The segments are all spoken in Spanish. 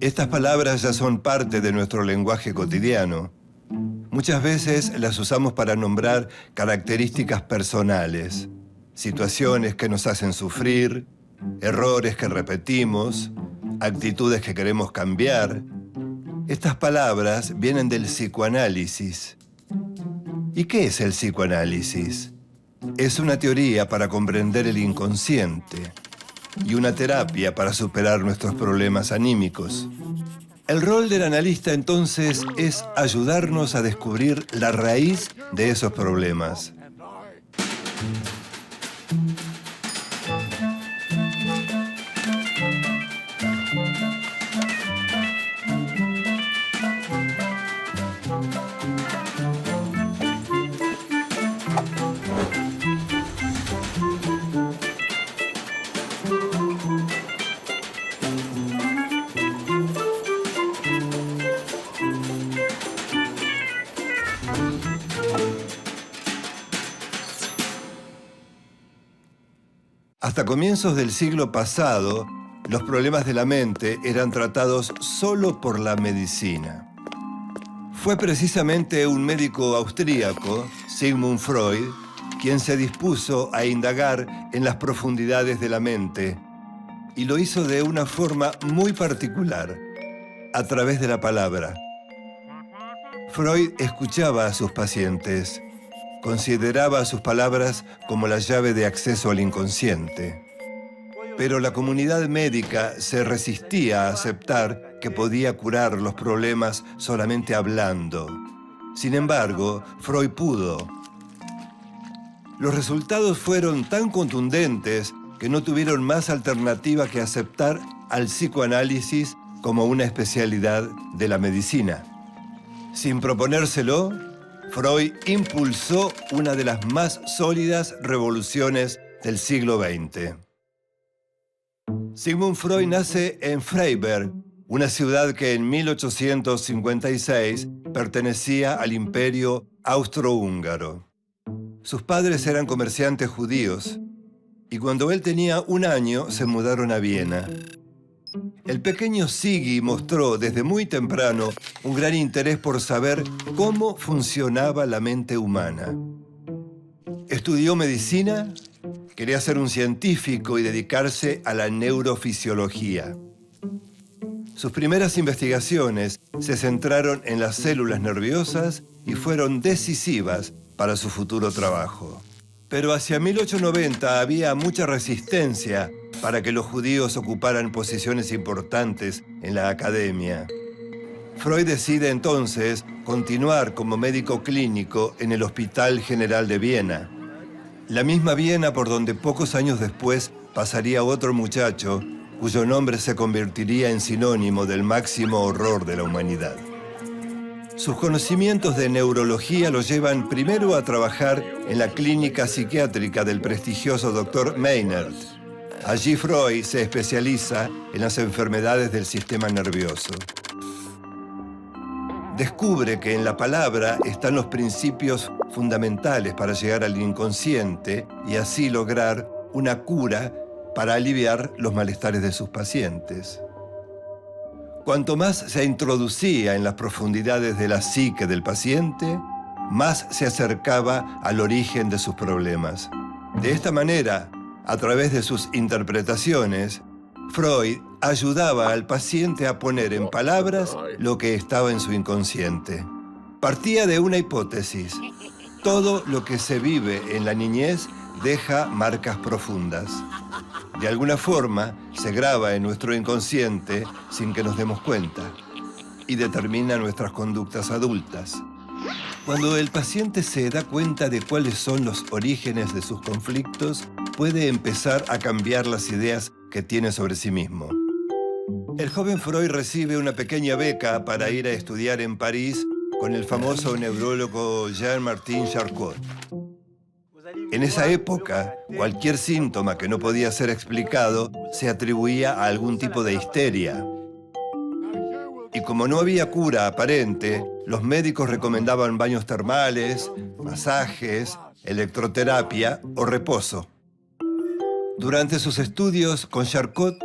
Estas palabras ya son parte de nuestro lenguaje cotidiano. Muchas veces las usamos para nombrar características personales, situaciones que nos hacen sufrir, errores que repetimos, actitudes que queremos cambiar. Estas palabras vienen del psicoanálisis. ¿Y qué es el psicoanálisis? Es una teoría para comprender el inconsciente y una terapia para superar nuestros problemas anímicos. El rol del analista, entonces, es ayudarnos a descubrir la raíz de esos problemas. Hasta comienzos del siglo pasado, los problemas de la mente eran tratados solo por la medicina. Fue precisamente un médico austríaco, Sigmund Freud, quien se dispuso a indagar en las profundidades de la mente, y lo hizo de una forma muy particular, a través de la palabra. Freud escuchaba a sus pacientes. Consideraba sus palabras como la llave de acceso al inconsciente. Pero la comunidad médica se resistía a aceptar que podía curar los problemas solamente hablando. Sin embargo, Freud pudo. Los resultados fueron tan contundentes que no tuvieron más alternativa que aceptar al psicoanálisis como una especialidad de la medicina. Sin proponérselo, Freud impulsó una de las más sólidas revoluciones del siglo XX. Sigmund Freud nace en Freiberg, una ciudad que en 1856 pertenecía al Imperio Austrohúngaro. Sus padres eran comerciantes judíos y cuando él tenía 1 año se mudaron a Viena. El pequeño Siggy mostró desde muy temprano un gran interés por saber cómo funcionaba la mente humana. Estudió medicina, quería ser un científico y dedicarse a la neurofisiología. Sus primeras investigaciones se centraron en las células nerviosas y fueron decisivas para su futuro trabajo. Pero hacia 1890 había mucha resistencia para que los judíos ocuparan posiciones importantes en la academia. Freud decide entonces continuar como médico clínico en el Hospital General de Viena. La misma Viena por donde pocos años después pasaría otro muchacho cuyo nombre se convertiría en sinónimo del máximo horror de la humanidad. Sus conocimientos de neurología lo llevan primero a trabajar en la clínica psiquiátrica del prestigioso Dr. Meinert. Allí Freud se especializa en las enfermedades del sistema nervioso. Descubre que en la palabra están los principios fundamentales para llegar al inconsciente y así lograr una cura para aliviar los malestares de sus pacientes. Cuanto más se introducía en las profundidades de la psique del paciente, más se acercaba al origen de sus problemas. De esta manera, a través de sus interpretaciones, Freud ayudaba al paciente a poner en palabras lo que estaba en su inconsciente. Partía de una hipótesis. Todo lo que se vive en la niñez deja marcas profundas. De alguna forma, se graba en nuestro inconsciente sin que nos demos cuenta y determina nuestras conductas adultas. Cuando el paciente se da cuenta de cuáles son los orígenes de sus conflictos, puede empezar a cambiar las ideas que tiene sobre sí mismo. El joven Freud recibe una pequeña beca para ir a estudiar en París con el famoso neurólogo Jean-Martin Charcot. En esa época, cualquier síntoma que no podía ser explicado se atribuía a algún tipo de histeria. Y como no había cura aparente, los médicos recomendaban baños termales, masajes, electroterapia o reposo. Durante sus estudios con Charcot,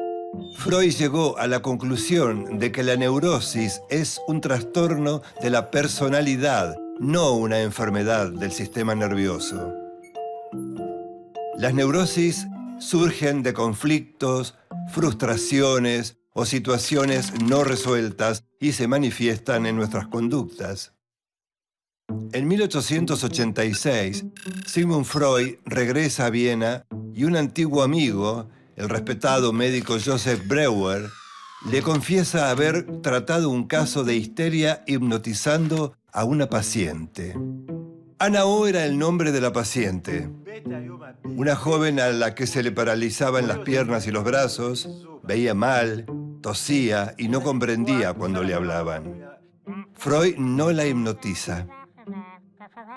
Freud llegó a la conclusión de que la neurosis es un trastorno de la personalidad, no una enfermedad del sistema nervioso. Las neurosis surgen de conflictos, frustraciones o situaciones no resueltas y se manifiestan en nuestras conductas. En 1886, Sigmund Freud regresa a Viena y un antiguo amigo, el respetado médico Joseph Breuer, le confiesa haber tratado un caso de histeria hipnotizando a una paciente. Ana O era el nombre de la paciente. Una joven a la que se le paralizaban las piernas y los brazos, veía mal, tosía y no comprendía cuando le hablaban. Freud no la hipnotiza.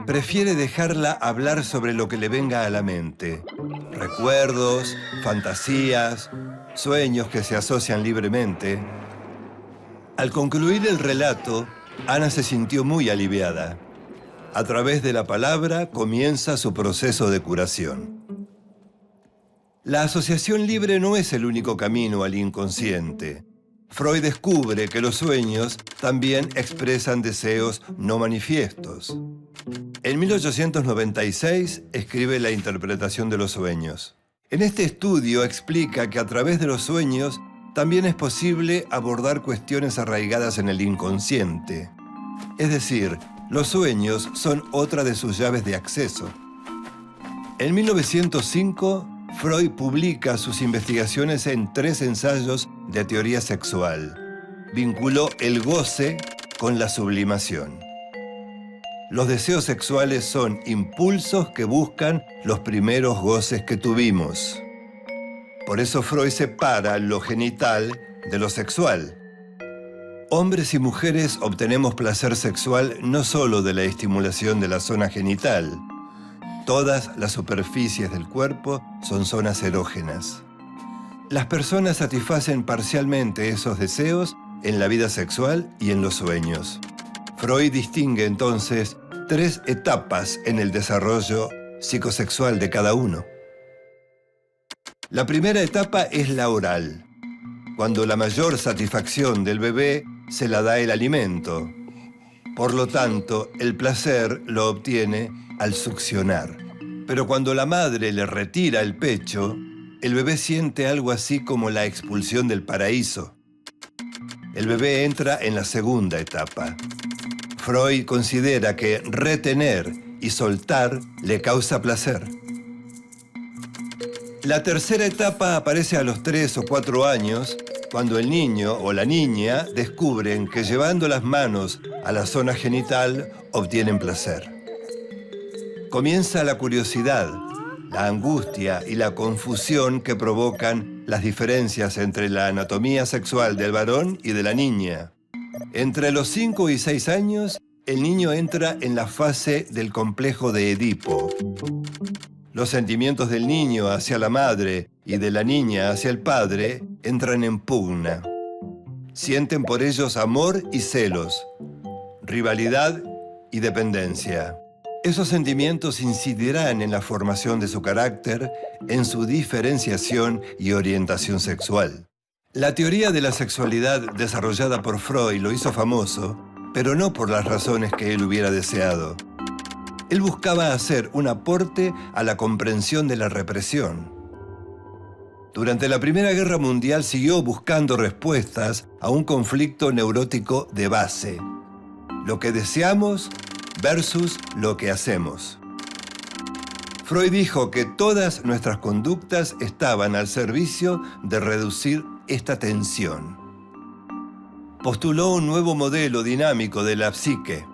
Prefiere dejarla hablar sobre lo que le venga a la mente. Recuerdos, fantasías, sueños que se asocian libremente. Al concluir el relato, Ana se sintió muy aliviada. A través de la palabra comienza su proceso de curación. La asociación libre no es el único camino al inconsciente. Freud descubre que los sueños también expresan deseos no manifiestos. En 1896 escribe La interpretación de los sueños. En este estudio explica que a través de los sueños también es posible abordar cuestiones arraigadas en el inconsciente. Es decir, los sueños son otra de sus llaves de acceso. En 1905, Freud publica sus investigaciones en 3 ensayos de teoría sexual. Vinculó el goce con la sublimación. Los deseos sexuales son impulsos que buscan los primeros goces que tuvimos. Por eso Freud separa lo genital de lo sexual. Hombres y mujeres obtenemos placer sexual no solo de la estimulación de la zona genital. Todas las superficies del cuerpo son zonas erógenas. Las personas satisfacen parcialmente esos deseos en la vida sexual y en los sueños. Freud distingue entonces 3 etapas en el desarrollo psicosexual de cada uno. La primera etapa es la oral, cuando la mayor satisfacción del bebé se la da el alimento. Por lo tanto, el placer lo obtiene al succionar. Pero cuando la madre le retira el pecho, el bebé siente algo así como la expulsión del paraíso. El bebé entra en la segunda etapa. Freud considera que retener y soltar le causa placer. La tercera etapa aparece a los 3 o 4 años, cuando el niño o la niña descubren que llevando las manos a la zona genital obtienen placer. Comienza la curiosidad, la angustia y la confusión que provocan las diferencias entre la anatomía sexual del varón y de la niña. Entre los 5 y 6 años, el niño entra en la fase del complejo de Edipo. Los sentimientos del niño hacia la madre y de la niña hacia el padre entran en pugna. Sienten por ellos amor y celos, rivalidad y dependencia. Esos sentimientos incidirán en la formación de su carácter, en su diferenciación y orientación sexual. La teoría de la sexualidad desarrollada por Freud lo hizo famoso, pero no por las razones que él hubiera deseado. Él buscaba hacer un aporte a la comprensión de la represión. Durante la Primera Guerra Mundial siguió buscando respuestas a un conflicto neurótico de base: lo que deseamos versus lo que hacemos. Freud dijo que todas nuestras conductas estaban al servicio de reducir esta tensión. Postuló un nuevo modelo dinámico de la psique.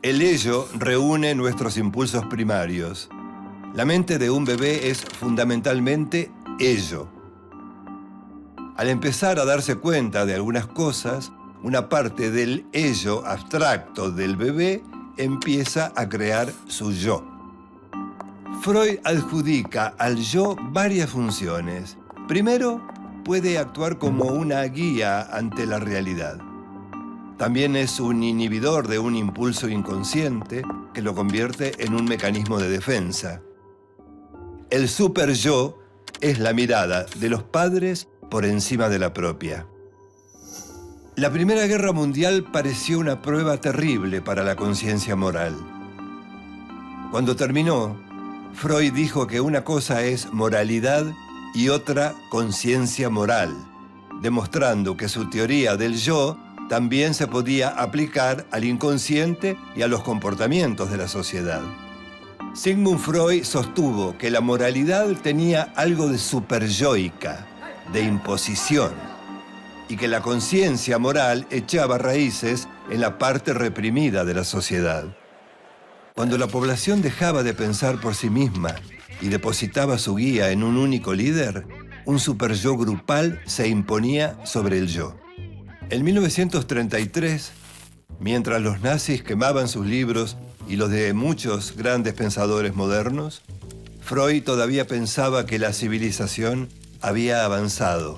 El ello reúne nuestros impulsos primarios. La mente de un bebé es fundamentalmente ello. Al empezar a darse cuenta de algunas cosas, una parte del ello abstracto del bebé empieza a crear su yo. Freud adjudica al yo varias funciones. Primero, puede actuar como una guía ante la realidad. También es un inhibidor de un impulso inconsciente que lo convierte en un mecanismo de defensa. El superyo es la mirada de los padres por encima de la propia. La Primera Guerra Mundial pareció una prueba terrible para la conciencia moral. Cuando terminó, Freud dijo que una cosa es moralidad y otra conciencia moral, demostrando que su teoría del yo también se podía aplicar al inconsciente y a los comportamientos de la sociedad. Sigmund Freud sostuvo que la moralidad tenía algo de superyoica, de imposición, y que la conciencia moral echaba raíces en la parte reprimida de la sociedad. Cuando la población dejaba de pensar por sí misma y depositaba su guía en un único líder, un superyo grupal se imponía sobre el yo. En 1933, mientras los nazis quemaban sus libros y los de muchos grandes pensadores modernos, Freud todavía pensaba que la civilización había avanzado.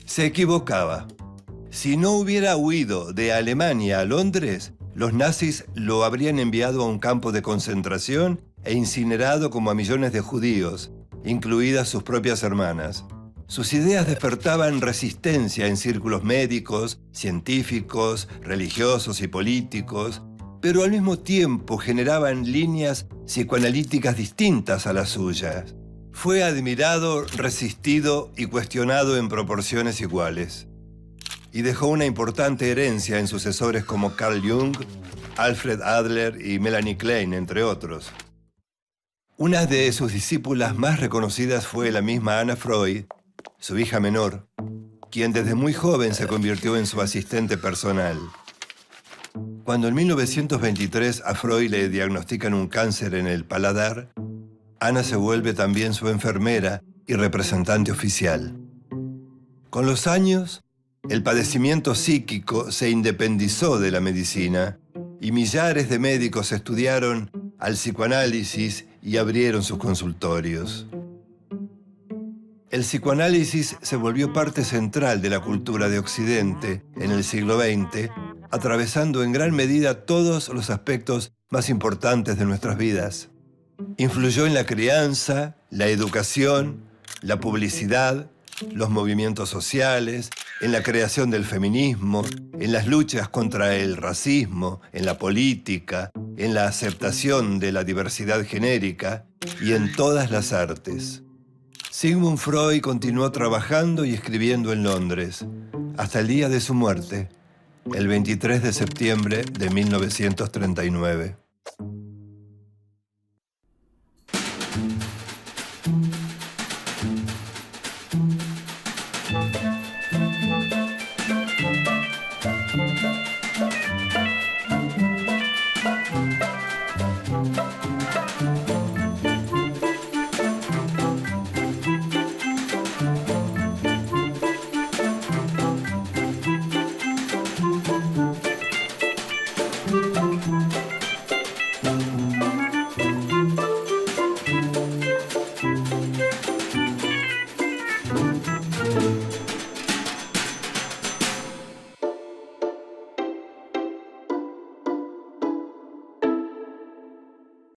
Se equivocaba. Si no hubiera huido de Alemania a Londres, los nazis lo habrían enviado a un campo de concentración e incinerado como a millones de judíos, incluidas sus propias hermanas. Sus ideas despertaban resistencia en círculos médicos, científicos, religiosos y políticos, pero al mismo tiempo generaban líneas psicoanalíticas distintas a las suyas. Fue admirado, resistido y cuestionado en proporciones iguales. Y dejó una importante herencia en sucesores como Carl Jung, Alfred Adler y Melanie Klein, entre otros. Una de sus discípulas más reconocidas fue la misma Anna Freud, su hija menor, quien desde muy joven se convirtió en su asistente personal. Cuando en 1923 a Freud le diagnostican un cáncer en el paladar, Anna se vuelve también su enfermera y representante oficial. Con los años, el padecimiento psíquico se independizó de la medicina y millares de médicos estudiaron al psicoanálisis y abrieron sus consultorios. El psicoanálisis se volvió parte central de la cultura de Occidente en el siglo XX, atravesando en gran medida todos los aspectos más importantes de nuestras vidas. Influyó en la crianza, la educación, la publicidad, los movimientos sociales, en la creación del feminismo, en las luchas contra el racismo, en la política, en la aceptación de la diversidad genérica y en todas las artes. Sigmund Freud continuó trabajando y escribiendo en Londres hasta el día de su muerte, el 23 de septiembre de 1939.